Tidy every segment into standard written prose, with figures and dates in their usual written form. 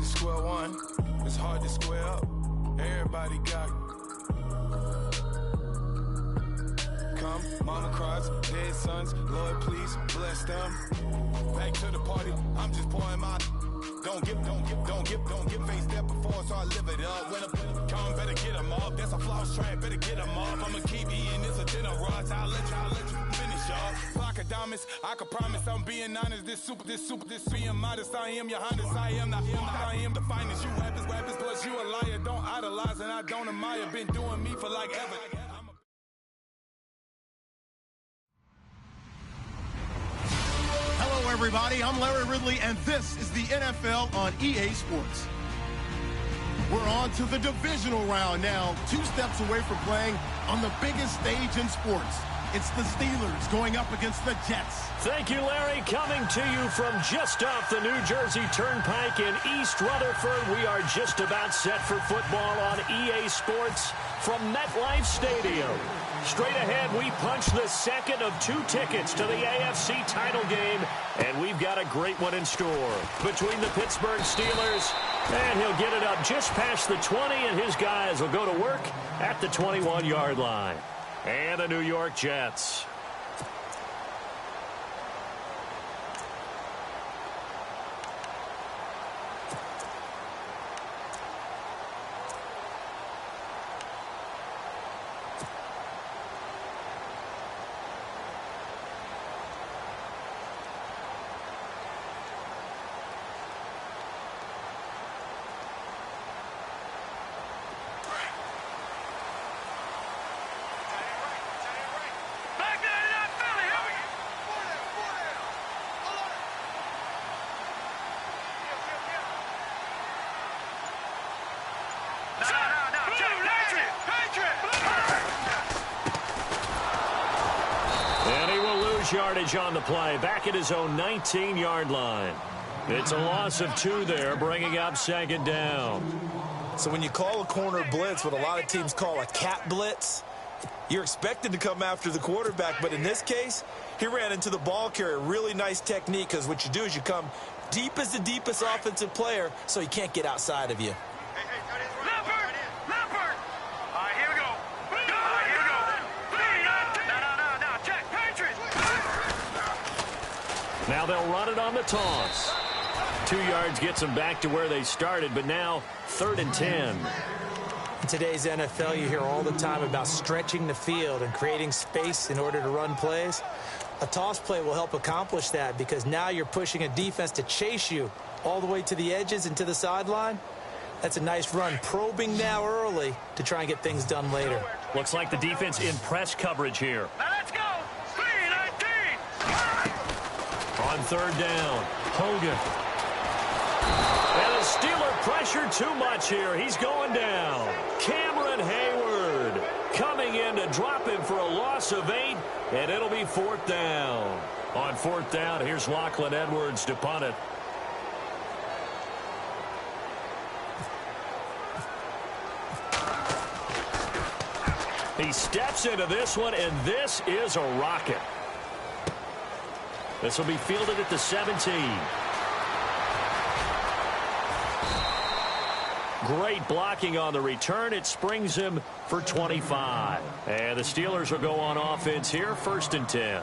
to square one. It's hard to square up. Everybody got come, mama cries, dead sons. Lord, please bless them. Back to the party. I'm just pouring my. Don't give face that before, so I live it up. When I come, better get them up. That's a floss track, better get them up. I'ma keep eating this a dinner rush. I'll let you finish up. Flock of diamonds, I can promise I'm being honest. This being modest. I am your Honda. I am the finest. You rappers, plus you a liar. Don't idolize and I don't admire. Been doing me for like ever. Hello, everybody. I'm Larry Ridley, and this is the NFL on EA Sports. We're on to the divisional round now, 2 steps away from playing on the biggest stage in sports. It's the Steelers going up against the Jets. Thank you, Larry. Coming to you from just off the New Jersey Turnpike in East Rutherford, we are just about set for football on EA Sports from MetLife Stadium. Straight ahead, we punch the second of 2 tickets to the AFC title game, and we've got a great one in store between the Pittsburgh Steelers, and he'll get it up just past the 20, and his guys will go to work at the 21-yard line. And the New York Jets. Yardage on the play, back at his own 19-yard line. It's a loss of 2 there, bringing up second down. So when you call a corner blitz, what a lot of teams call a cat blitz, you're expected to come after the quarterback, but in this case, he ran into the ball carrier. Really nice technique, because what you do is you come deep as the deepest offensive player, so he can't get outside of you. Now they'll run it on the toss. 2 yards gets them back to where they started, but now 3rd and 10. In today's NFL, you hear all the time about stretching the field and creating space in order to run plays. A toss play will help accomplish that because now you're pushing a defense to chase you all the way to the edges and to the sideline. That's a nice run, probing now early to try and get things done later. Looks like the defense in press coverage here. Now let's go. 3-19. On 3rd down, Hogan. And the Steeler pressure too much here. He's going down. Cameron Hayward coming in to drop him for a loss of 8, and it'll be 4th down. On 4th down, here's Lachlan Edwards to punt it. He steps into this one, and this is a rocket. This will be fielded at the 17. Great blocking on the return. It springs him for 25. And the Steelers will go on offense here, 1st and 10.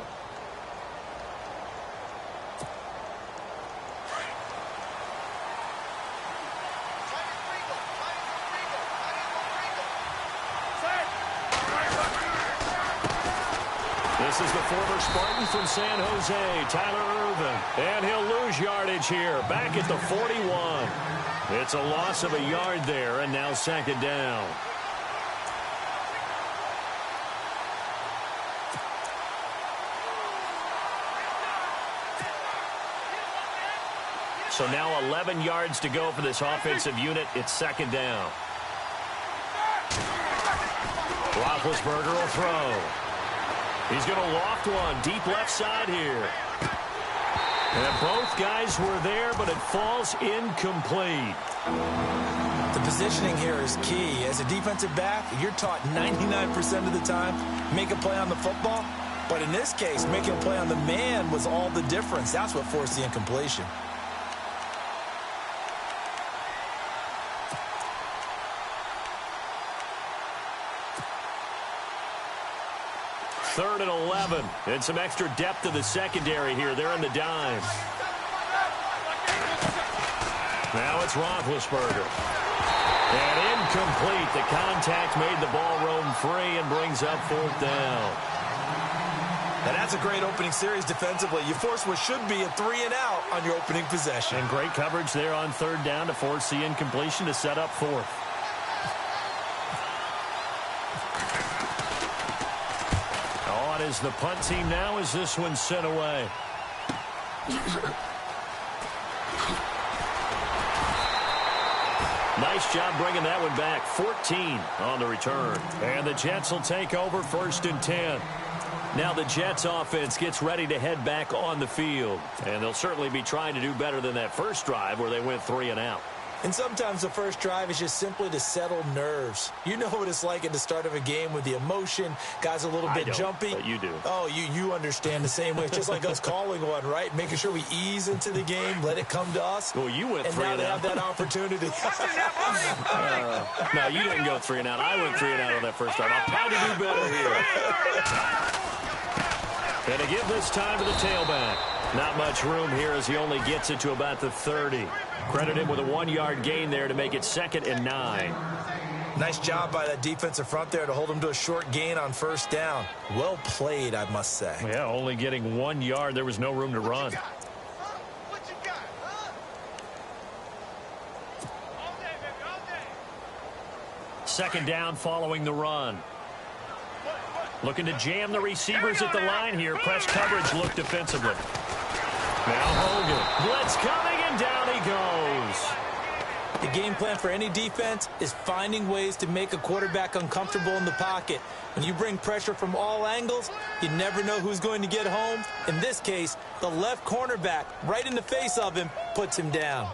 This is the former Spartan from San Jose, Tyler Irvin. And he'll lose yardage here, back at the 41. It's a loss of a yard there, and now 2nd down. So now 11 yards to go for this offensive unit. It's 2nd down. Roethlisberger will throw. He's going to loft one deep left side here. And both guys were there, but it falls incomplete. The positioning here is key. As a defensive back, you're taught 99% of the time, make a play on the football. But in this case, making a play on the man was all the difference. That's what forced the incompletion. 3rd and 11. And some extra depth to the secondary here. They're in the dime. Now it's Roethlisberger. And incomplete. The contact made the ball roam free and brings up 4th down. And that's a great opening series defensively. You force what should be a 3-and-out on your opening possession. And great coverage there on 3rd down to force the incompletion to set up 4th. On is the punt team now as this one's sent away. Nice job bringing that one back. 14 on the return. And the Jets will take over 1st and 10. Now the Jets offense gets ready to head back on the field. And they'll certainly be trying to do better than that first drive where they went 3 and out. And sometimes the first drive is just simply to settle nerves. You know what it's like at the start of a game with the emotion. Guys a little bit jumpy. But you do. Oh, you understand the same way. It's just like us calling one, right? Making sure we ease into the game, let it come to us. Well, you went 3 and out. And now they have that opportunity. No, you didn't go 3 and out. I went 3 and out on that first drive. I'll try to do better here. And to give this time to the tailback. Not much room here as he only gets it to about the 30. Credit him with a 1-yard gain there to make it 2nd and 9. Nice job by that defensive front there to hold him to a short gain on 1st down. Well played, I must say. Yeah, only getting 1 yard. There was no room to run. What you got, huh? All day, baby, all day. 2nd down following the run. Looking to jam the receivers at the line here. Press coverage look defensively. Now Hogan. Blitz coming, and down he goes. The game plan for any defense is finding ways to make a quarterback uncomfortable in the pocket. When you bring pressure from all angles, you never know who's going to get home. In this case, the left cornerback, right in the face of him, puts him down.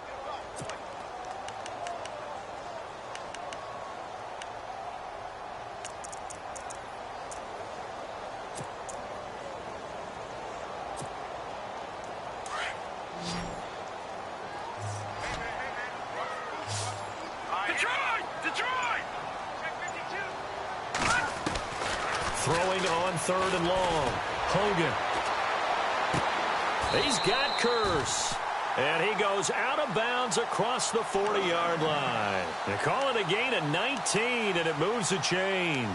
Throwing on 3rd and long. Hogan. He's got Curse. And he goes out of bounds across the 40-yard line. They call it a gain of 19, and it moves the chains.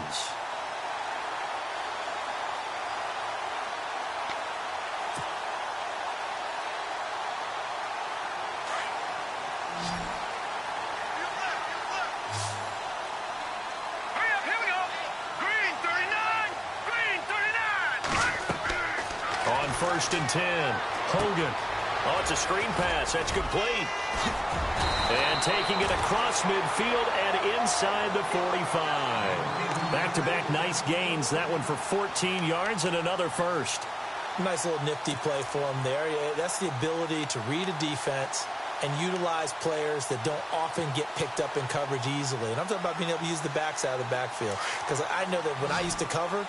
Here we go. Green 39. Green 39. On 1st and 10. Hogan. Oh, it's a screen pass. That's complete. And taking it across midfield and inside the 45. Back-to-back nice gains. That one for 14 yards and another first. Nice little nifty play for him there. Yeah, that's the ability to read a defense and utilize players that don't often get picked up in coverage easily. And I'm talking about being able to use the backs out of the backfield. Because I know that when I used to cover,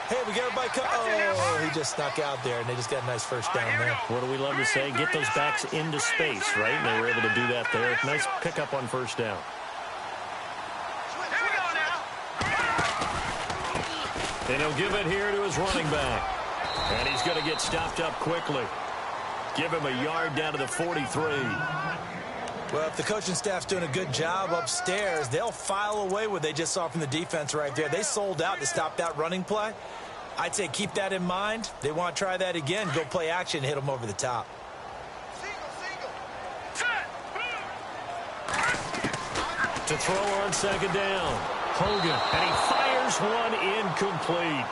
hey, we got everybody oh, he just snuck out there, and they just got a nice first down there. What do we love to say? Get those backs into space, right? And they were able to do that there. Nice pickup on 1st down. Here we go now. And he'll give it here to his running back. And he's going to get stopped up quickly. Give him a yard down to the 43. Well, if the coaching staff's doing a good job upstairs, they'll file away what they just saw from the defense right there. They sold out to stop that running play. I'd say keep that in mind. They want to try that again. Go play action and hit them over the top. To throw on 2nd down. Hogan. And he fires one incomplete.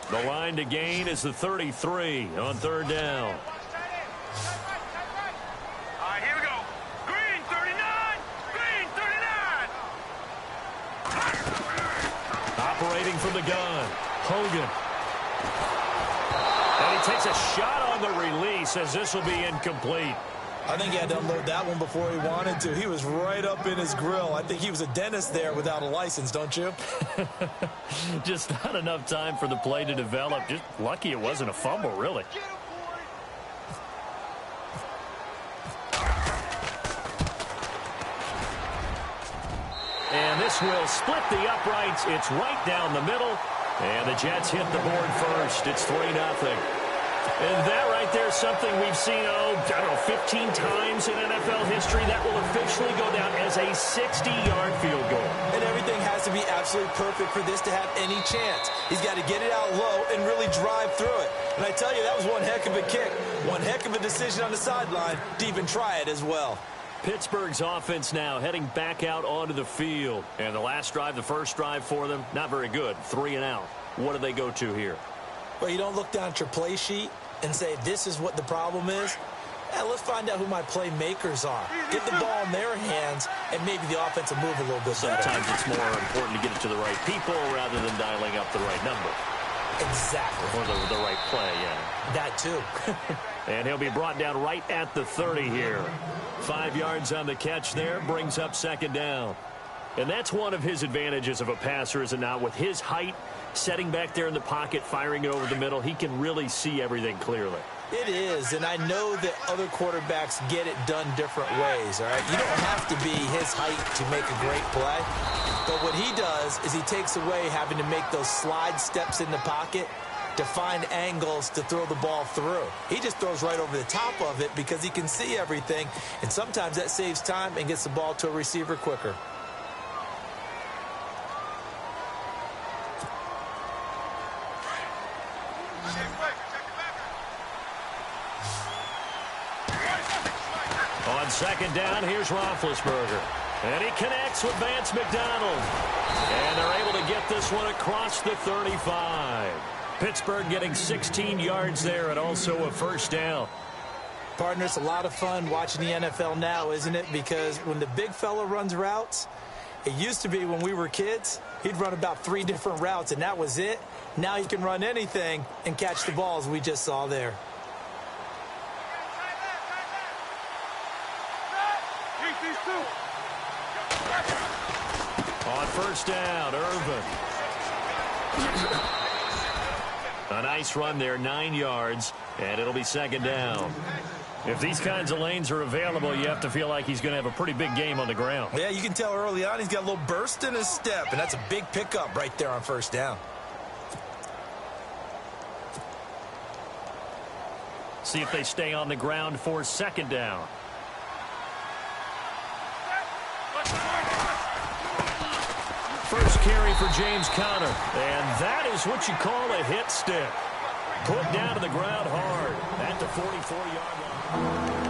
The line to gain is the 33 on 3rd down. All right, here we go. Green 39. Green 39. Operating from the gun. Hogan. And he takes a shot on the release as this will be incomplete. I think he had to unload that one before he wanted to. He was right up in his grill. I think he was a dentist there without a license, don't you? Just not enough time for the play to develop. Just lucky it wasn't a fumble, really. And this will split the uprights. It's right down the middle. And the Jets hit the board first. It's 3-0. And that right there is something we've seen, I don't know, 15 times in NFL history. That will officially go down as a 60-yard field goal. And everything has to be absolutely perfect for this to have any chance. He's got to get it out low and really drive through it. And I tell you, that was one heck of a kick. One heck of a decision on the sideline to even try it as well. Pittsburgh's offense now heading back out onto the field. And the last drive, the first drive for them, not very good. 3 and out. What do they go to here? Well, you don't look down at your play sheet and say, this is what the problem is. Let's find out who my playmakers are. Get the ball in their hands, and maybe the offense will move a little bit better. Sometimes it's more important to get it to the right people rather than dialing up the right number. Exactly. Or the right play, yeah. That too. And he'll be brought down right at the 30 here. 5 yards on the catch there, brings up second down. And that's one of his advantages of a passer, is it not? With his height, setting back there in the pocket, firing it over the middle, he can really see everything clearly. It is, and I know that other quarterbacks get it done different ways, all right? You don't have to be his height to make a great play. But what he does is he takes away having to make those slide steps in the pocket to find angles to throw the ball through. He just throws right over the top of it because he can see everything, and sometimes that saves time and gets the ball to a receiver quicker. On second down, here's Roethlisberger. And he connects with Vance McDonald. And they're able to get this one across the 35. Pittsburgh getting 16 yards there and also a first down. Partner, it's a lot of fun watching the NFL now, isn't it? Because when the big fella runs routes, it used to be when we were kids, he'd run about 3 different routes, and that was it. Now he can run anything and catch the balls we just saw there. On first down, Irvin. A nice run there, 9 yards, and it'll be second down. If these kinds of lanes are available, you have to feel like he's going to have a pretty big game on the ground. Yeah, you can tell early on he's got a little burst in his step, and that's a big pickup right there on first down. See if they stay on the ground for second down. First carry for James Conner, and that is what you call a hit stick. Put down to the ground hard at the 44-yard line.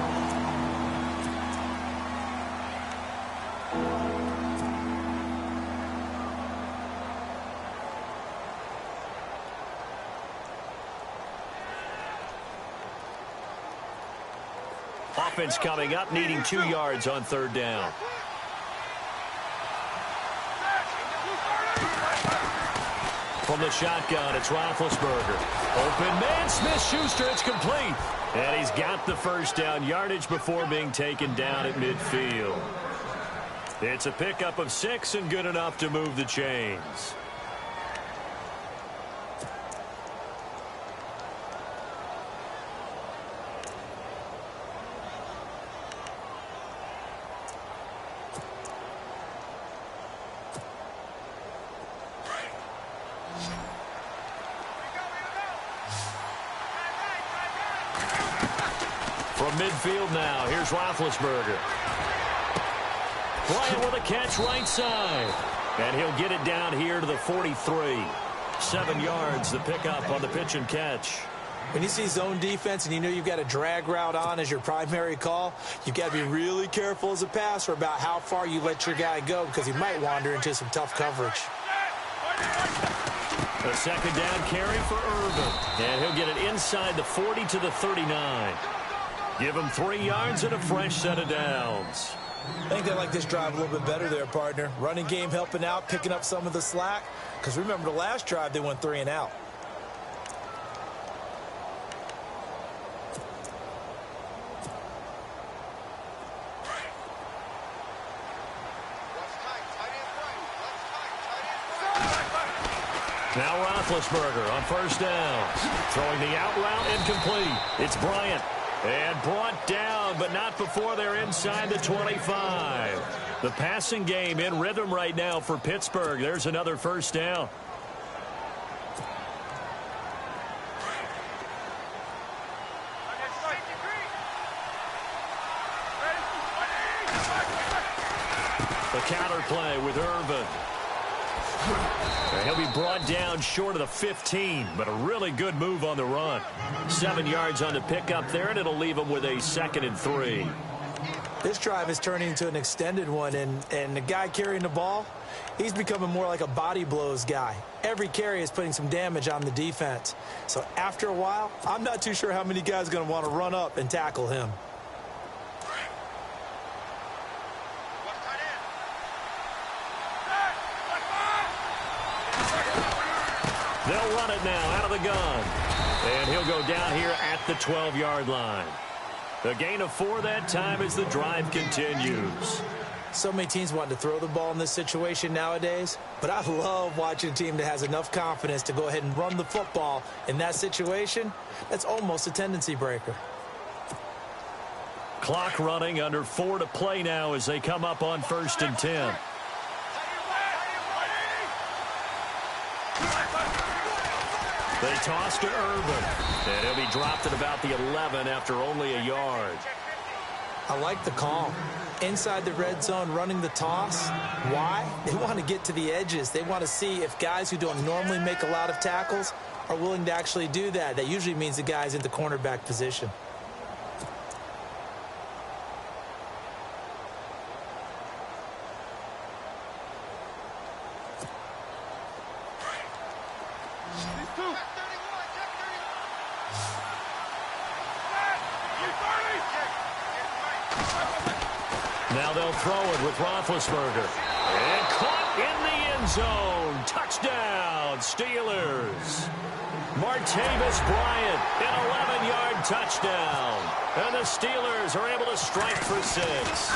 Offense coming up, needing 2 yards on third down. From the shotgun, it's Roethlisberger. Open man, Smith-Schuster, it's complete. And he's got the first down, yardage before being taken down at midfield. It's a pickup of 6 and good enough to move the chains. From midfield now, here's Roethlisberger. Bryant with a catch right side. And he'll get it down here to the 43. 7 yards, the pickup on the pitch and catch. When you see zone defense and you know you've got a drag route on as your primary call, you've got to be really careful as a passer about how far you let your guy go because he might wander into some tough coverage. A second down carry for Irvin. And he'll get it inside the 40 to the 39. Give him 3 yards and a fresh set of downs. I think they like this drive a little bit better there, partner. Running game helping out, picking up some of the slack. Because remember the last drive, they went 3 and out. Now Roethlisberger on first downs. Throwing the out route incomplete. It's Bryant. And brought down, but not before they're inside the 25. The passing game in rhythm right now for Pittsburgh. There's another first down. The counter play with Irvin. He'll be brought down short of the 15, but a really good move on the run. 7 yards on the pickup there, and it'll leave him with a 2nd and 3. This drive is turning into an extended one, and the guy carrying the ball, he's becoming more like a body blows guy. Every carry is putting some damage on the defense. So after a while, I'm not too sure how many guys are going to want to run up and tackle him. They'll run it now out of the gun. And he'll go down here at the 12-yard line. The gain of 4 that time as the drive continues. So many teams want to throw the ball in this situation nowadays, but I love watching a team that has enough confidence to go ahead and run the football in that situation. That's almost a tendency breaker. Clock running, under 4 to play now as they come up on 1st and 10. They toss to Irvin, and he'll be dropped at about the 11 after only a yard. I like the call. Inside the red zone, running the toss. Why? They want to get to the edges. They want to see if guys who don't normally make a lot of tackles are willing to actually do that. That usually means the guy's in the cornerback position. Now they'll throw it with Roethlisberger. And caught in the end zone. Touchdown, Steelers. Martavis Bryant, an 11-yard touchdown. And the Steelers are able to strike for 6.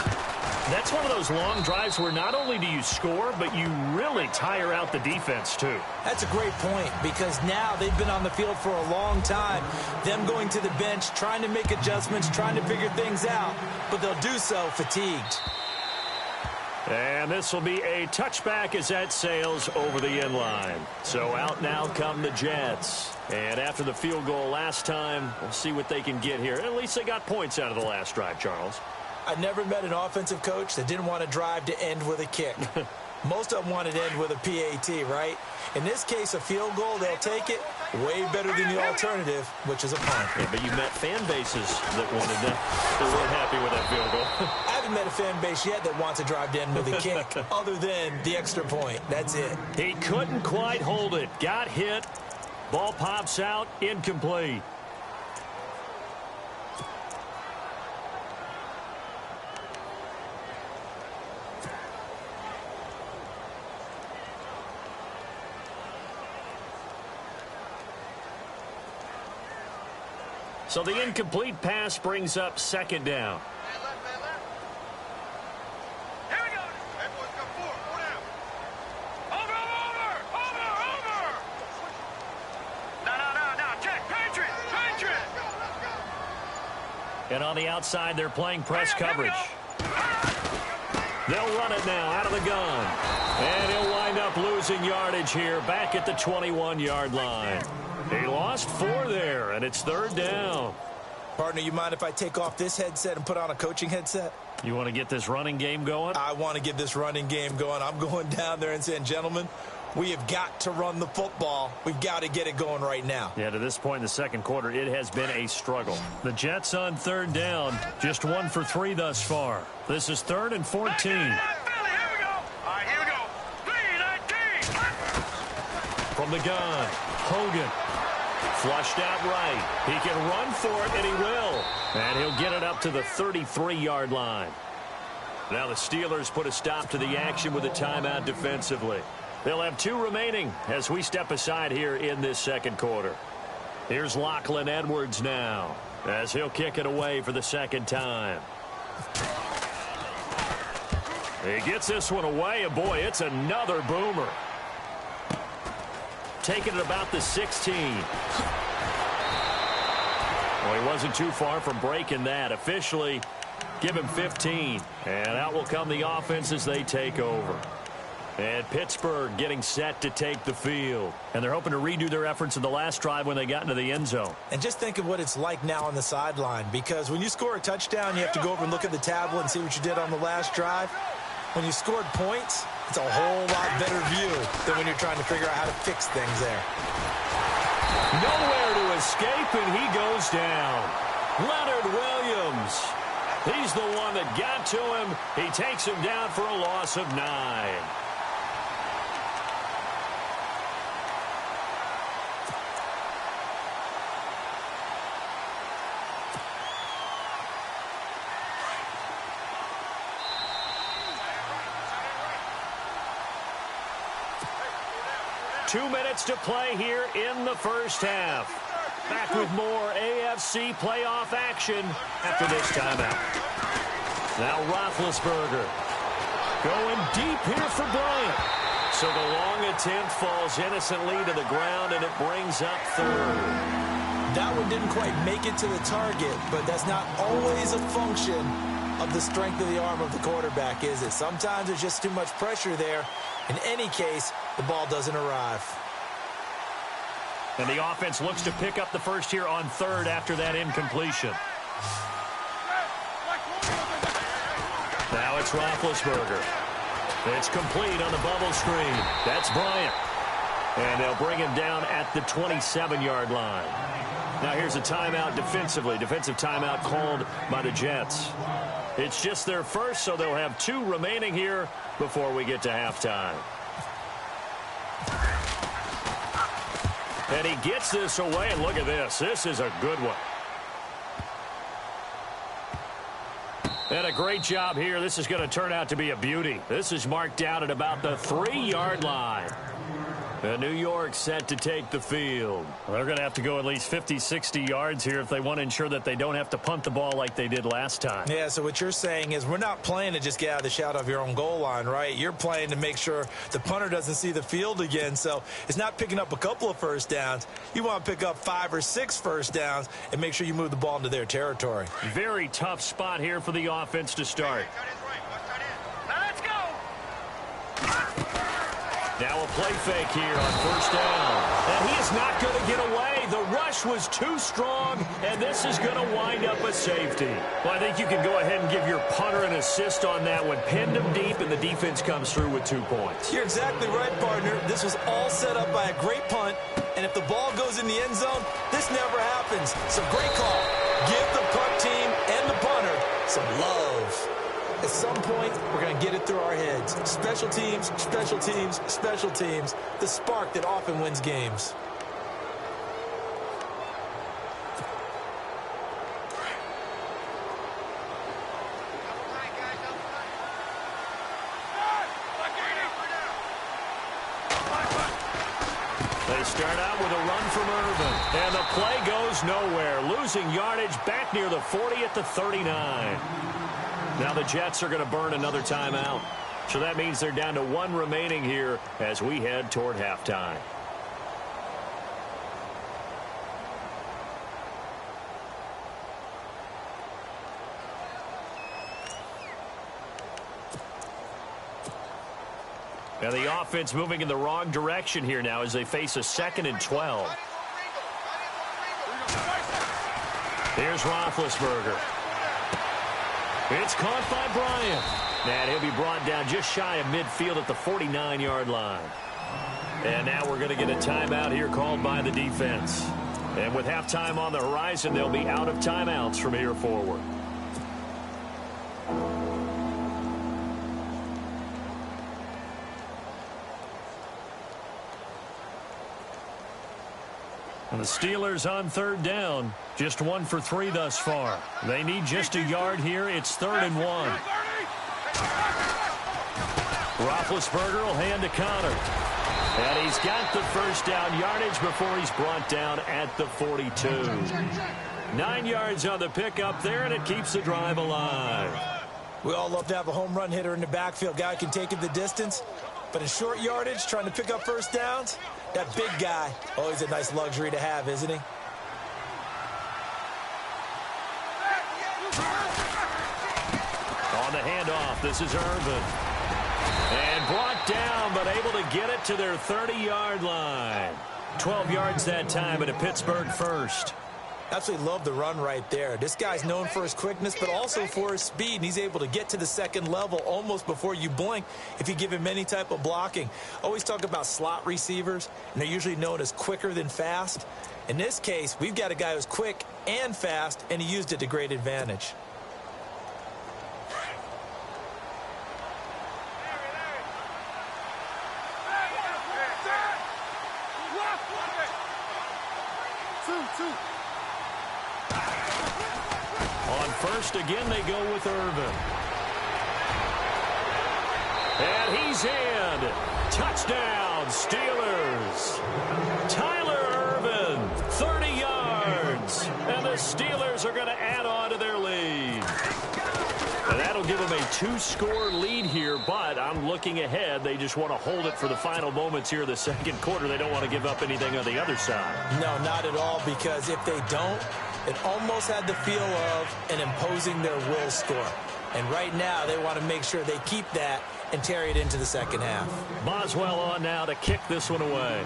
That's one of those long drives where not only do you score, but you really tire out the defense, too. That's a great point, because now they've been on the field for a long time. Them going to the bench, trying to make adjustments, trying to figure things out, but they'll do so fatigued. And this will be a touchback as that sails over the end line. So out now come the Jets. And after the field goal last time, we'll see what they can get here. At least they got points out of the last drive, Charles. I never met an offensive coach that didn't want a drive to end with a kick. Most of them want it to end with a PAT, right? In this case, a field goal, they'll take it. Way better than the alternative, which is a punt. Yeah, but you met fan bases that wanted that. They weren't happy with that field goal. I haven't met a fan base yet that wants a drive to end with a kick, other than the extra point. That's it. He couldn't quite hold it. Got hit. Ball pops out. Incomplete. So the incomplete pass brings up 2nd down. Here we go. Hey, boys, got 4. 4 down. Over. No. Check. Patriot. And on the outside, they're playing press coverage. They'll run it now out of the gun. And he'll wind up losing yardage here back at the 21-yard line. He lost 4 there, and it's 3rd down. Partner, you mind if I take off this headset and put on a coaching headset? You want to get this running game going? I want to get this running game going. I'm going down there and saying, gentlemen, we have got to run the football. We've got to get it going right now. Yeah, to this point in the second quarter, it has been a struggle. The Jets on 3rd down, just 1 for 3 thus far. This is 3rd and 14. Here we go. All right, here we go. 3-19. From the gun, Hogan. Flushed out right. He can run for it, and he will. And he'll get it up to the 33-yard line. Now the Steelers put a stop to the action with a timeout defensively. They'll have 2 remaining as we step aside here in this second quarter. Here's Lachlan Edwards now as he'll kick it away for the 2nd time. He gets this one away, and boy, it's another boomer. taken at about the 16. Well, he wasn't too far from breaking that. Officially, give him 15. And out will come the offense as they take over. And Pittsburgh getting set to take the field. And they're hoping to redo their efforts in the last drive when they got into the end zone. And just think of what it's like now on the sideline, because when you score a touchdown, you have to go over and look at the tablet and see what you did on the last drive. When you scored points, it's a whole lot better view than when you're trying to figure out how to fix things there. Nowhere to escape, and he goes down. Leonard Williams. He's the one that got to him. He takes him down for a loss of 9. 2 minutes to play here in the first half. Back with more AFC playoff action after this timeout. Now Roethlisberger going deep here for Bryant. So the long attempt falls innocently to the ground, and it brings up third. That one didn't quite make it to the target, but that's not always a function of the strength of the arm of the quarterback, is it? Sometimes there's just too much pressure there. In any case, the ball doesn't arrive. And the offense looks to pick up the first here on third after that incompletion. Now it's Roethlisberger. It's complete on the bubble screen. That's Bryant. And they'll bring him down at the 27-yard line. Now here's a timeout defensively. Defensive timeout called by the Jets. It's just their first, so they'll have 2 remaining here before we get to halftime. And he gets this away, and look at this. This is a good one. And a great job here. This is going to turn out to be a beauty. This is marked down at about the 3-yard line. And New York set to take the field. Well, they're going to have to go at least 50, 60 yards here if they want to ensure that they don't have to punt the ball like they did last time. Yeah, so what you're saying is we're not playing to just get out of the shadow of your own goal line, right? You're playing to make sure the punter doesn't see the field again. So it's not picking up a couple of first downs. You want to pick up 5 or 6 first downs and make sure you move the ball into their territory. Very tough spot here for the offense to start. Now a play fake here on first down. And he is not going to get away. The rush was too strong, and this is going to wind up a safety. Well, I think you can go ahead and give your punter an assist on that one. Pinned him deep, and the defense comes through with 2 points. You're exactly right, partner. This was all set up by a great punt, and if the ball goes in the end zone, this never happens. So great call. Give the punt team and the punter some love. At some point, we're going to get it through our heads. Special teams, special teams, special teams. The spark that often wins games. They start out with a run from Irvin. And the play goes nowhere. Losing yardage back near the 40 at the 39. Now the Jets are going to burn another timeout. So that means they're down to 1 remaining here as we head toward halftime. And the offense moving in the wrong direction here now as they face a 2nd and 12. Here's Roethlisberger. It's caught by Bryant. And he'll be brought down just shy of midfield at the 49-yard line. And now we're going to get a timeout here called by the defense. And with halftime on the horizon, they'll be out of timeouts from here forward. And the Steelers on 3rd down. Just 1 for 3 thus far. They need just a yard here. It's 3rd and 1. Roethlisberger will hand to Connor. And he's got the first down yardage before he's brought down at the 42. 9 yards on the pickup there, and it keeps the drive alive. We all love to have a home run hitter in the backfield. Guy can take it the distance. But in short yardage, trying to pick up first downs, That big guy, always a nice luxury to have, isn't he? On the handoff, this is Irvin. And brought down, but able to get it to their 30-yard line. 12 yards that time at a Pittsburgh first. Absolutely love the run right there. This guy's known for his quickness, but also for his speed. And he's able to get to the second level almost before you blink if you give him any type of blocking. Always talk about slot receivers, and they're usually known as quicker than fast. In this case, we've got a guy who's quick and fast, and he used it to great advantage. On first, again, they go with Irvin. And he's in. Touchdown, Steelers. Tyler Irvin, 30 yards. And the Steelers are going to add on to their lead. And that'll give them a 2-score lead here, but I'm looking ahead. They just want to hold it for the final moments here of the second quarter. They don't want to give up anything on the other side. No, not at all, because if they don't, it almost had the feel of an imposing their will score. And right now, they want to make sure they keep that and carry it into the second half. Boswell on now to kick this one away.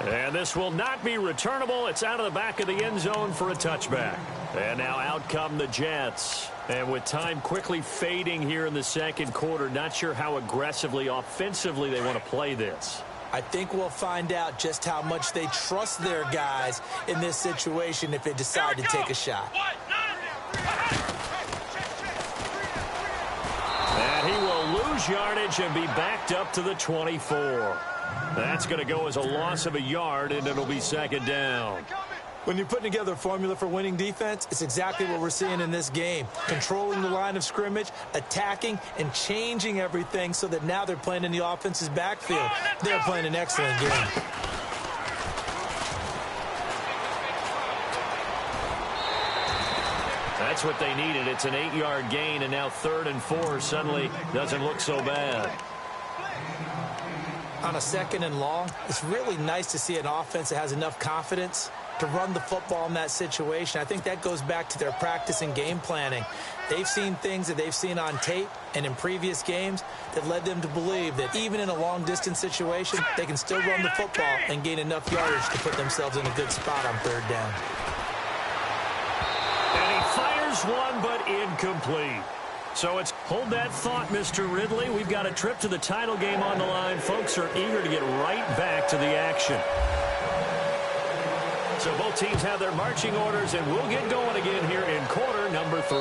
And this will not be returnable. It's out of the back of the end zone for a touchback. And now out come the Jets. And with time quickly fading here in the second quarter, not sure how aggressively, offensively they want to play this. I think we'll find out just how much they trust their guys in this situation if they decide to take a shot. And he will lose yardage and be backed up to the 24. That's going to go as a loss of a yard, and it'll be second down. When you're putting together a formula for winning defense, it's exactly what we're seeing in this game. Controlling the line of scrimmage, attacking, and changing everything so that now they're playing in the offense's backfield. They're playing an excellent game. That's what they needed. It's an 8-yard gain, and now 3rd and 4 suddenly doesn't look so bad. On a 2nd and long, it's really nice to see an offense that has enough confidence to run the football in that situation. I think that goes back to their practice and game planning. They've seen things that they've seen on tape and in previous games that led them to believe that even in a long-distance situation, they can still run the football and gain enough yardage to put themselves in a good spot on 3rd down. And he fires one, but incomplete. So it's hold that thought, Mr. Ridley. We've got a trip to the title game on the line. Folks are eager to get right back to the action. So both teams have their marching orders, and we'll get going again here in quarter number 3.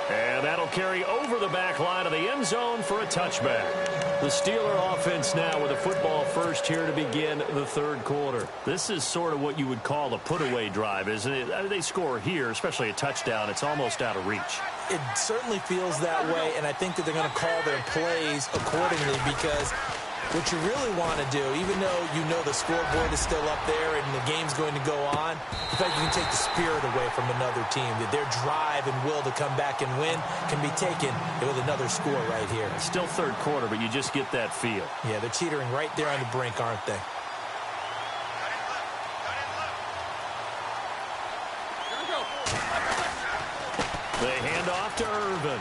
And that'll carry over the back line of the end zone for a touchback. The Steeler offense now with a football first here to begin the 3rd quarter. This is sort of what you would call a put-away drive, isn't it? They score here, especially a touchdown. It's almost out of reach. It certainly feels that way, and I think that they're going to call their plays accordingly, because what you really want to do, even though you know the scoreboard is still up there and the game's going to go on, the fact you can take the spirit away from another team, that their drive and will to come back and win can be taken with another score right here. It's still 3rd quarter, but you just get that feel. Yeah, they're teetering right there on the brink, aren't they? They hand off to Irvin.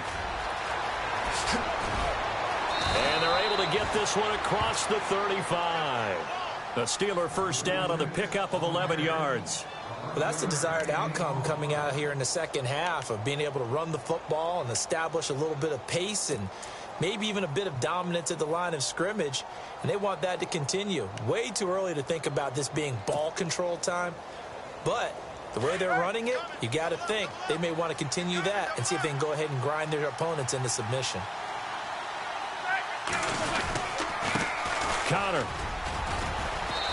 And they're able to get this one across the 35. The Steeler first down on the pickup of 11 yards. Well, that's the desired outcome coming out here in the second half, of being able to run the football and establish a little bit of pace and maybe even a bit of dominance at the line of scrimmage. And they want that to continue. Way too early to think about this being ball control time. But the way they're running it, you got to think they may want to continue that and see if they can go ahead and grind their opponents into submission. Connor.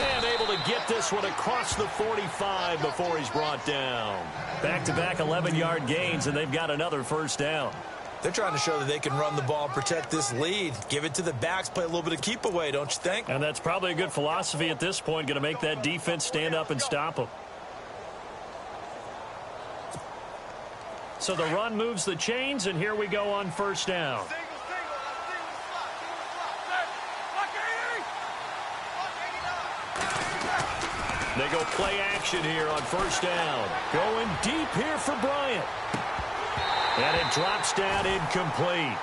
And able to get this one across the 45 before he's brought down. Back-to-back 11-yard gains, and they've got another first down. They're trying to show that they can run the ball and protect this lead. Give it to the backs, play a little bit of keep away, don't you think? And that's probably a good philosophy at this point, going to make that defense stand up and stop them. So the run moves the chains, and here we go on first down. They go play action here on first down. Going deep here for Bryant. And it drops down incomplete.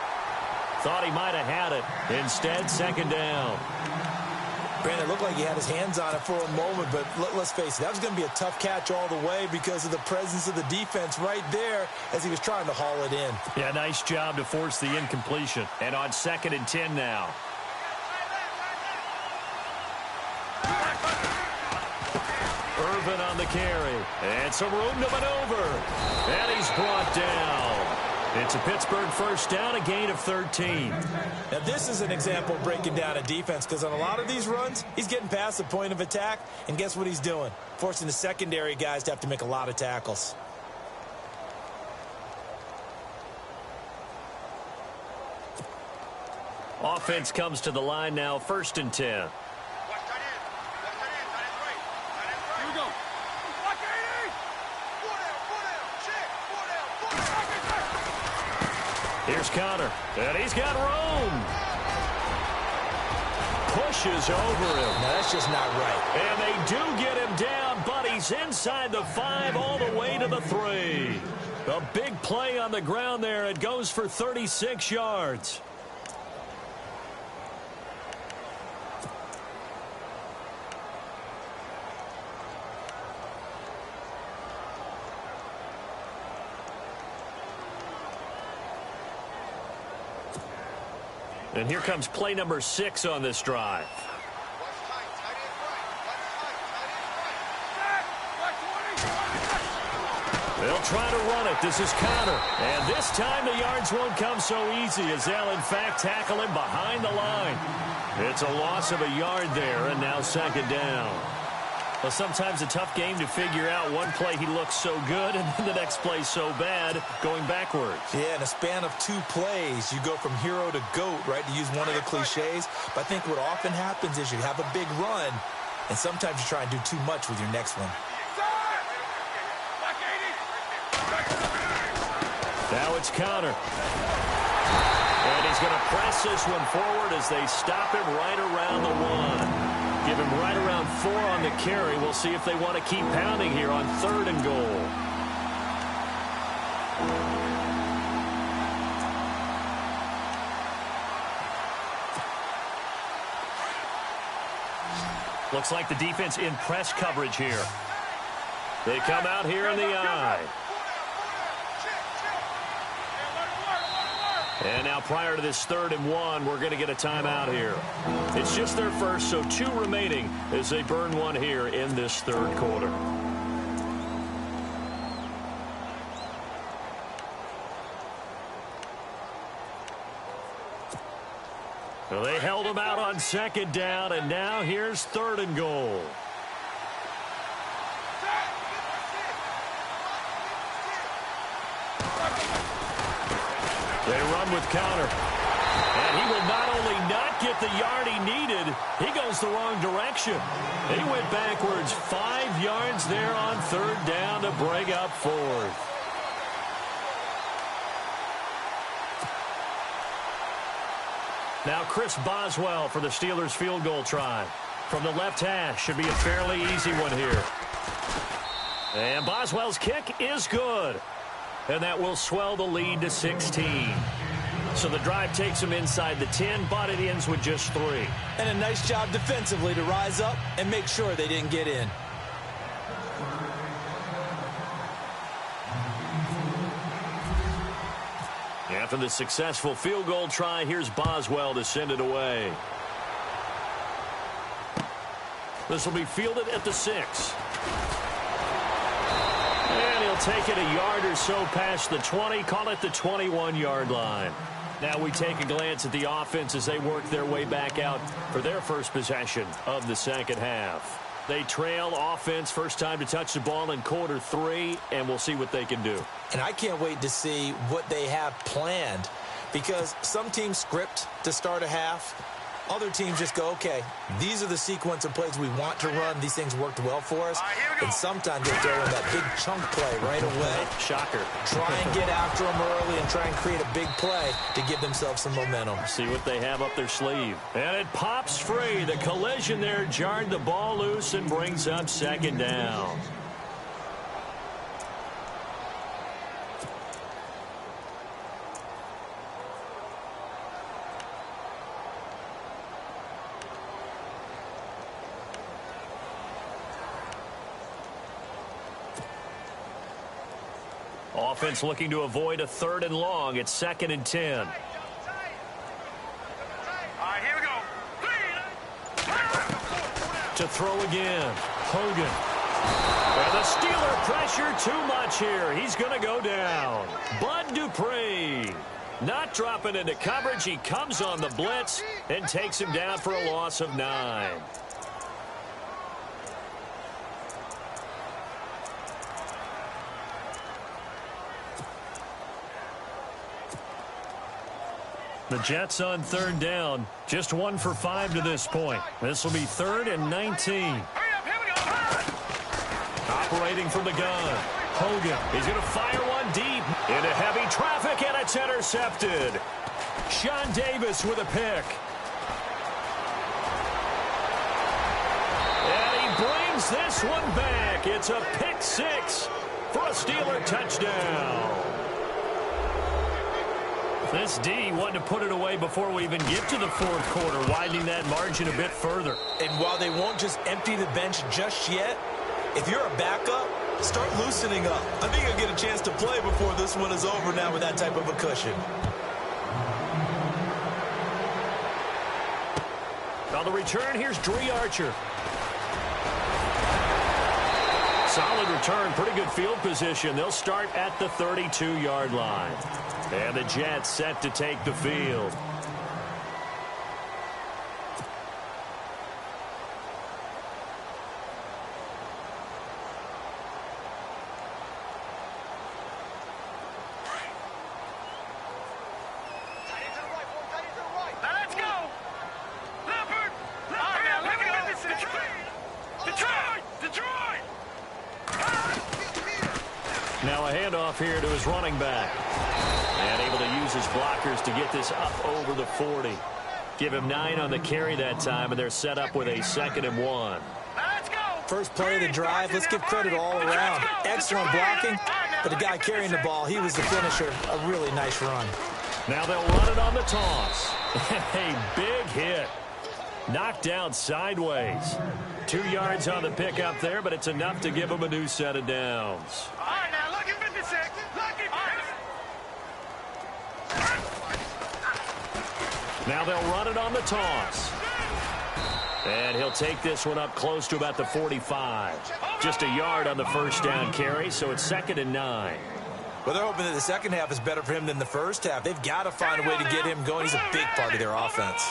Thought he might have had it. Instead, second down. Brandon, it looked like he had his hands on it for a moment, but let's face it, that was going to be a tough catch all the way because of the presence of the defense right there as he was trying to haul it in. Yeah, nice job to force the incompletion. And on 2nd and 10 now. Irvin on the carry. And some room to maneuver. And he's brought down. It's a Pittsburgh first down, a gain of 13. Now, this is an example of breaking down a defense because on a lot of these runs, he's getting past the point of attack, and guess what he's doing? Forcing the secondary guys to have to make a lot of tackles. Offense comes to the line now, 1st and 10. Here's Connor, and he's got room. Pushes over him. Now, that's just not right. And they do get him down, but he's inside the 5 all the way to the 3. A big play on the ground there. It goes for 36 yards. And here comes play number 6 on this drive. They'll try to run it. This is Connor. And this time the yards won't come so easy as they'll, in fact, tackle him behind the line. It's a loss of a yard there, and now 2nd down. Well, sometimes a tough game to figure out. One play he looks so good, and then the next play so bad, going backwards. Yeah, in a span of 2 plays, you go from hero to GOAT, right, to use one of the cliches. But I think what often happens is you have a big run, and sometimes you try and do too much with your next one. Now it's Connor. And he's going to press this one forward as they stop him right around the 1. Give him right around 4 on the carry. We'll see if they want to keep pounding here on 3rd and goal. Looks like the defense in press coverage here. They come out here in the eye. And now prior to this 3rd and 1, we're going to get a timeout here. It's just their first, so 2 remaining as they burn one here in this 3rd quarter. Well, they held him out on 2nd down, and now here's 3rd and goal. They run with Connor. And he will not only not get the yard he needed, he goes the wrong direction. He went backwards 5 yards there on 3rd down to bring up 4th. Now Chris Boswell for the Steelers field goal try. From the left hash, should be a fairly easy one here. And Boswell's kick is good. And that will swell the lead to 16. So the drive takes them inside the 10, but it ends with just 3. And a nice job defensively to rise up and make sure they didn't get in. After the successful field goal try, here's Boswell to send it away. This will be fielded at the 6. And he'll take it a yard or so past the 20, call it the 21-yard line. Now we take a glance at the offense as they work their way back out for their first possession of the 2nd half. They trail offense, first time to touch the ball in quarter 3, and we'll see what they can do. And I can't wait to see what they have planned, because some teams script to start a half, Other teams just go, okay, these are the sequence of plays we want to run. These things worked well for us. And sometimes they throw in that big chunk play right away. Shocker. Try and get after them early and try and create a big play to give themselves some momentum. See what they have up their sleeve. And it pops free. The collision there jarred the ball loose and brings up second down. Offense looking to avoid a 3rd and long. It's 2nd and 10. All right, here we go. To throw again. Hogan. And the Steeler pressure too much here. He's going to go down. Bud Dupree not dropping into coverage. He comes on the blitz and takes him down for a loss of 9. The Jets on 3rd down. Just 1 for 5 to this point. This will be 3rd and 19. Operating from the gun. Hogan. He's going to fire one deep into heavy traffic, and it's intercepted. Sean Davis with a pick. And he brings this one back. It's a pick 6 for a Steeler touchdown. This D wanted to put it away before we even get to the 4th quarter, widening that margin a bit further. And while they won't just empty the bench just yet, if you're a backup, start loosening up. I think you'll get a chance to play before this one is over now with that type of a cushion. On the return, here's Dree Archer. Solid return, pretty good field position. They'll start at the 32-yard line. And the Jets set to take the field. Let's go. Leopard. Detroit. Now a handoff here to his running back. And able to use his blockers to get this up over the 40. Give him 9 on the carry that time, and they're set up with a 2nd and 1. Let's go. First play of the drive, let's give credit all around. Excellent blocking, but the guy carrying the ball, he was the finisher. A really nice run. Now they'll run it on the toss. A big hit. Knocked down sideways. 2 yards on the pickup there, but it's enough to give him a new set of downs. All right, now, lucky 56. Lucky 56. Now they'll run it on the toss. And he'll take this one up close to about the 45. Just a yard on the first down carry, so it's 2nd and 9. Well, they're hoping that the second half is better for him than the first half. They've got to find a way to get him going. He's a big part of their offense.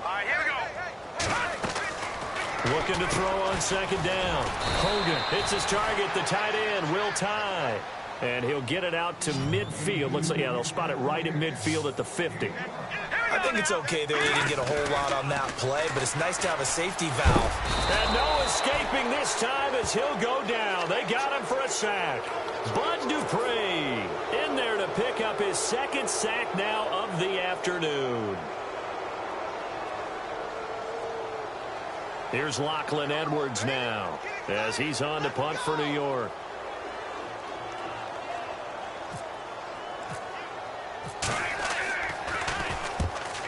All right, here we go. Looking to throw on 2nd down. Hogan hits his target, the tight end, Will Tye. And he'll get it out to midfield. Looks like, yeah, they'll spot it right at midfield at the 50. I think it's okay there. They didn't get a whole lot on that play, but it's nice to have a safety valve. And no escaping this time as he'll go down. They got him for a sack. Bud Dupree in there to pick up his 2nd sack now of the afternoon. Here's Lachlan Edwards now as he's on to punt for New York.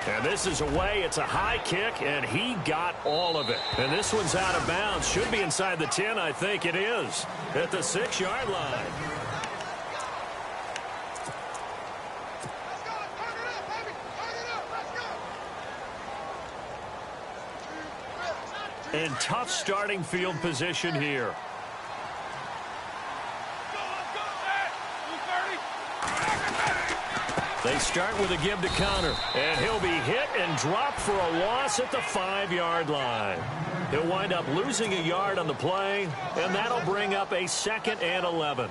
And this is away. It's a high kick, and he got all of it. And this one's out of bounds. Should be inside the 10, I think it is. At the 6-yard line. And tough starting field position here. They start with a give to counter, and he'll be hit and dropped for a loss at the 5-yard line. He'll wind up losing a yard on the play, and that'll bring up a 2nd and 11.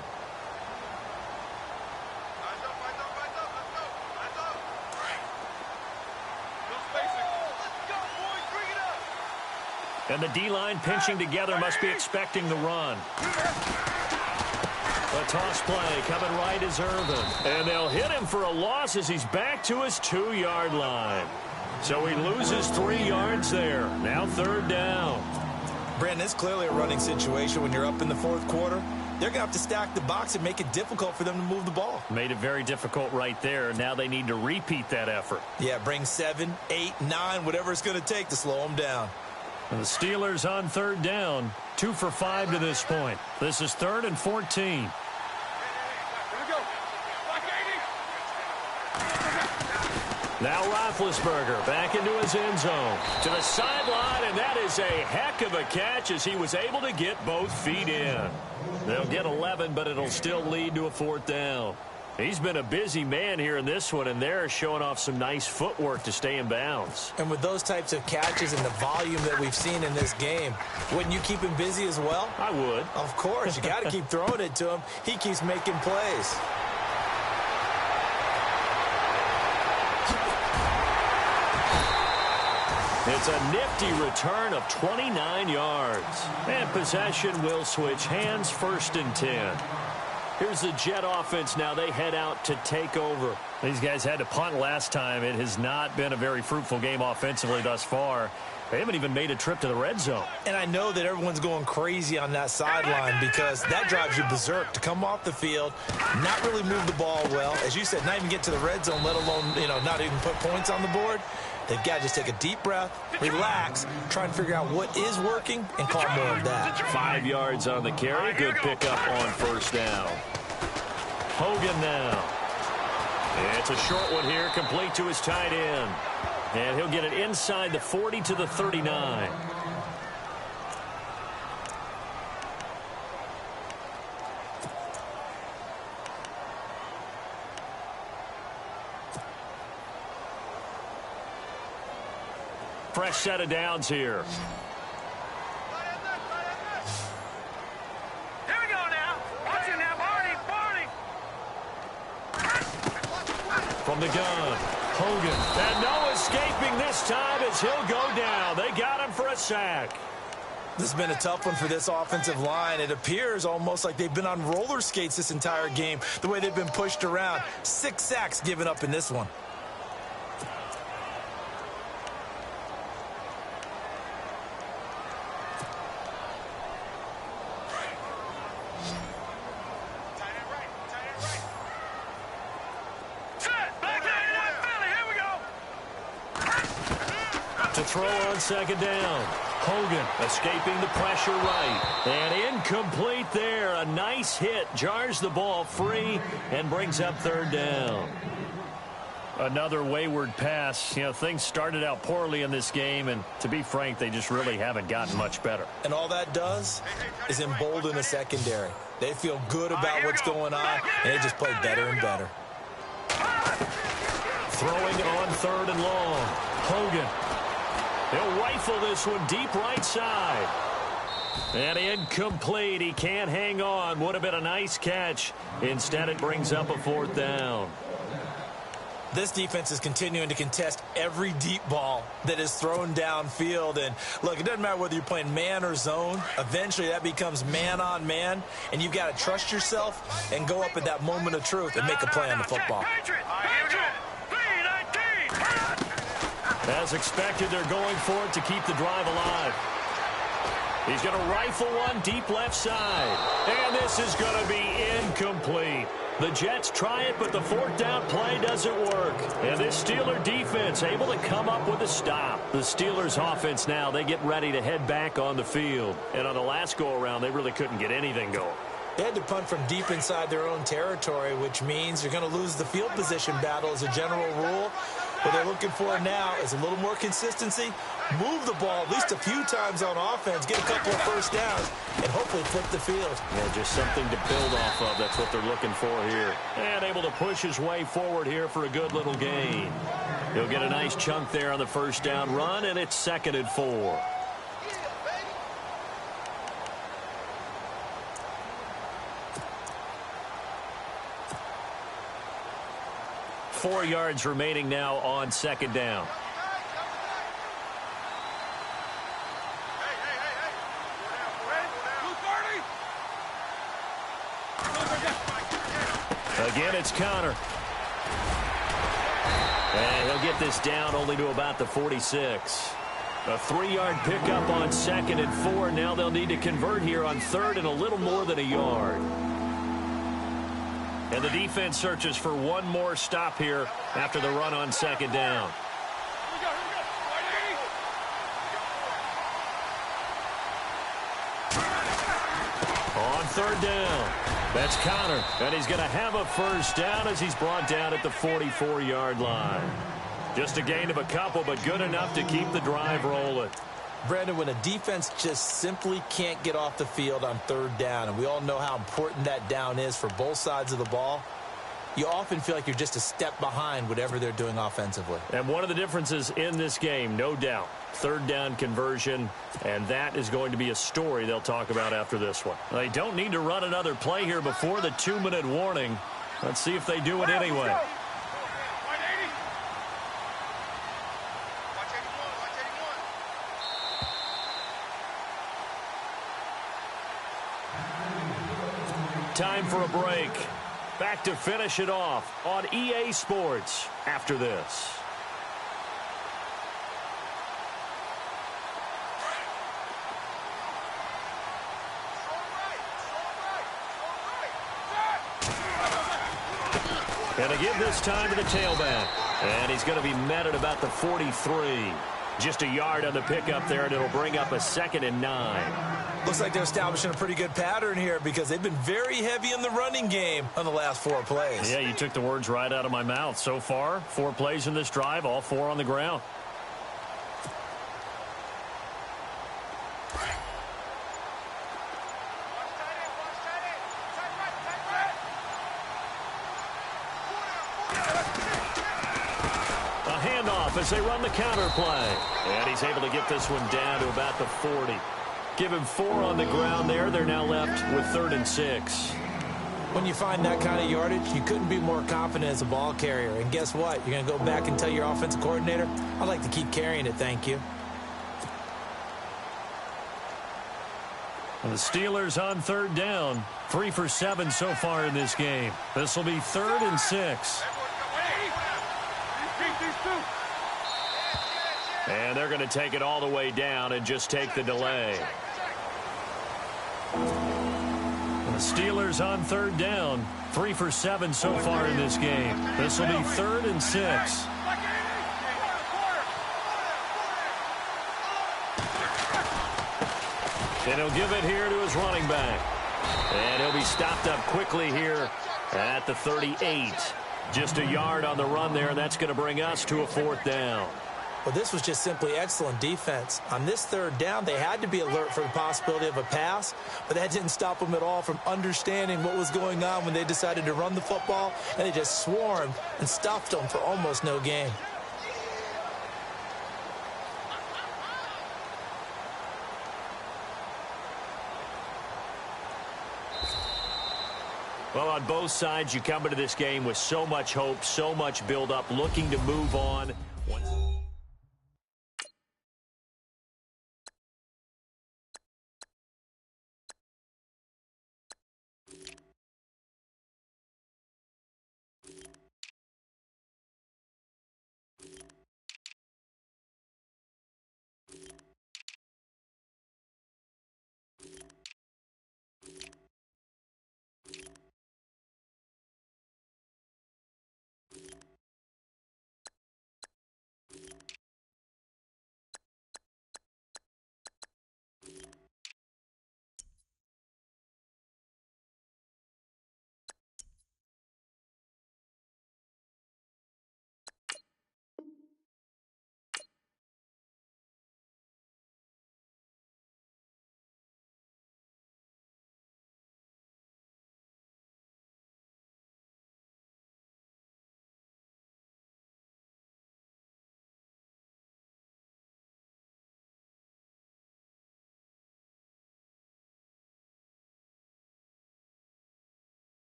And the D-line pinching together must be expecting the run. A toss play coming right is Irvin. And they'll hit him for a loss as he's back to his 2-yard line. So he loses 3 yards there. Now 3rd down. Brandon, it's clearly a running situation when you're up in the 4th quarter. They're going to have to stack the box and make it difficult for them to move the ball. Made it very difficult right there. Now they need to repeat that effort. Yeah, bring 7, 8, 9, whatever it's going to take to slow them down. And the Steelers on 3rd down. 2 for 5 to this point. This is 3rd and 14. Now Roethlisberger back into his end zone. To the sideline, and that is a heck of a catch as he was able to get both feet in. They'll get 11, but it'll still lead to a 4th down. He's been a busy man here in this one, and they're showing off some nice footwork to stay in bounds. And with those types of catches and the volume that we've seen in this game, wouldn't you keep him busy as well? I would. Of course. You got to keep throwing it to him. He keeps making plays. It's a nifty return of 29 yards. And possession will switch hands, 1st and 10. Here's the Jet offense now. They head out to take over. These guys had to punt last time. It has not been a very fruitful game offensively thus far. They haven't even made a trip to the red zone. And I know that everyone's going crazy on that sideline because that drives you berserk to come off the field, not really move the ball well. As you said, not even get to the red zone, let alone, not even put points on the board. They've got to just take a deep breath, relax, try and figure out what is working, and call more of that. 5 yards on the carry. Good pickup on 1st down. Hogan now. It's a short one here, complete to his tight end. And he'll get it inside the 40 to the 39. Fresh set of downs here. Here we go now. Watch it now, Barney. From the gun, Hogan. And no escaping this time as he'll go down. They got him for a sack. This has been a tough one for this offensive line. It appears almost like they've been on roller skates this entire game, the way they've been pushed around. 6 sacks given up in this one. To throw on 2nd down. Hogan escaping the pressure right. And incomplete there. A nice hit. Jars the ball free and brings up 3rd down. Another wayward pass. Things started out poorly in this game, and to be frank, they just really haven't gotten much better. And all that does is embolden the secondary. They feel good about what's going on, and they just play better and better. Throwing on 3rd and long. Hogan. He'll rifle this one deep right side. And incomplete. He can't hang on. Would have been a nice catch. Instead, it brings up a 4th down. This defense is continuing to contest every deep ball that is thrown downfield. And, look, it doesn't matter whether you're playing man or zone. Eventually, that becomes man-on-man. And you've got to trust yourself and go up at that moment of truth and make a play on the football. As expected, they're going for it to keep the drive alive. He's going to rifle one deep left side. And this is going to be incomplete. The Jets try it, but the 4th down play doesn't work. And this Steeler defense able to come up with a stop. The Steelers offense now, they get ready to head back on the field. And on the last go-around, they really couldn't get anything going. They had to punt from deep inside their own territory, which means you're going to lose the field position battle as a general rule. What they're looking for now is a little more consistency, move the ball at least a few times on offense, get a couple of 1st downs, and hopefully flip the field. Yeah, just something to build off of. That's what they're looking for here. And able to push his way forward here for a good little gain. He'll get a nice chunk there on the 1st down run, and it's 2nd and 4. 4 yards remaining now on 2nd down. Again, it's Connor. And he'll get this down only to about the 46. A 3-yard pickup on 2nd and 4. Now they'll need to convert here on 3rd and a little more than a yard. And the defense searches for one more stop here after the run on 2nd down. On 3rd down, that's Connor, and he's going to have a first down as he's brought down at the 44-yard line. Just a gain of a couple, but good enough to keep the drive rolling. Brandon, when a defense just simply can't get off the field on 3rd down, and we all know how important that down is for both sides of the ball, you often feel like you're just a step behind whatever they're doing offensively. And one of the differences in this game, no doubt, 3rd down conversion, and that is going to be a story they'll talk about after this one. They don't need to run another play here before the 2-minute warning. Let's see if they do it anyway. Time for a break. Back to finish it off on EA Sports after this. And to give this time to the tailback. And he's going to be met at about the 43. Just a yard on the pickup there, and it'll bring up a 2nd and 9. Looks like they're establishing a pretty good pattern here because they've been very heavy in the running game on the last 4 plays. Yeah, you took the words right out of my mouth. So far, 4 plays in this drive, all 4 on the ground. As they run the counter play. And he's able to get this one down to about the 40. Give him 4 on the ground there. They're now left with 3rd and 6. When you find that kind of yardage, you couldn't be more confident as a ball carrier. And guess what? You're going to go back and tell your offensive coordinator, I'd like to keep carrying it, thank you. And the Steelers on 3rd down. 3 for 7 so far in this game. This will be 3rd and 6. And they're going to take it all the way down and just take the delay. And the Steelers on 3rd down. 3 for 7 so far in this game. This will be 3rd and 6. And he'll give it here to his running back. And he'll be stopped up quickly here at the 38. Just a yard on the run there, and that's going to bring us to a 4th down. Well, this was just simply excellent defense. On this 3rd down, they had to be alert for the possibility of a pass, but that didn't stop them at all from understanding what was going on when they decided to run the football, and they just swarmed and stuffed them for almost no gain. Well, on both sides, you come into this game with so much hope, so much build-up, looking to move on.